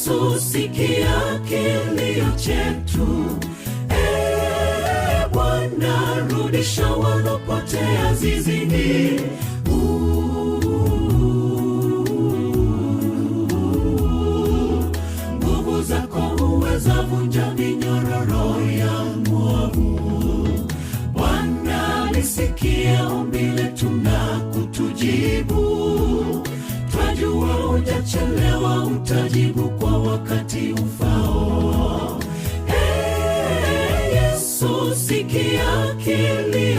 Yesu, sikia kilio chetu. Bwana, rudisha walopotea zizini. Nguvu zako huweza vunja minyororo ya mwovu. Bwana, lisikie ombi letu na kutujibu. Twajua hujachelewa, utajibu kwa wakati ufao. Yesu, sikia kilio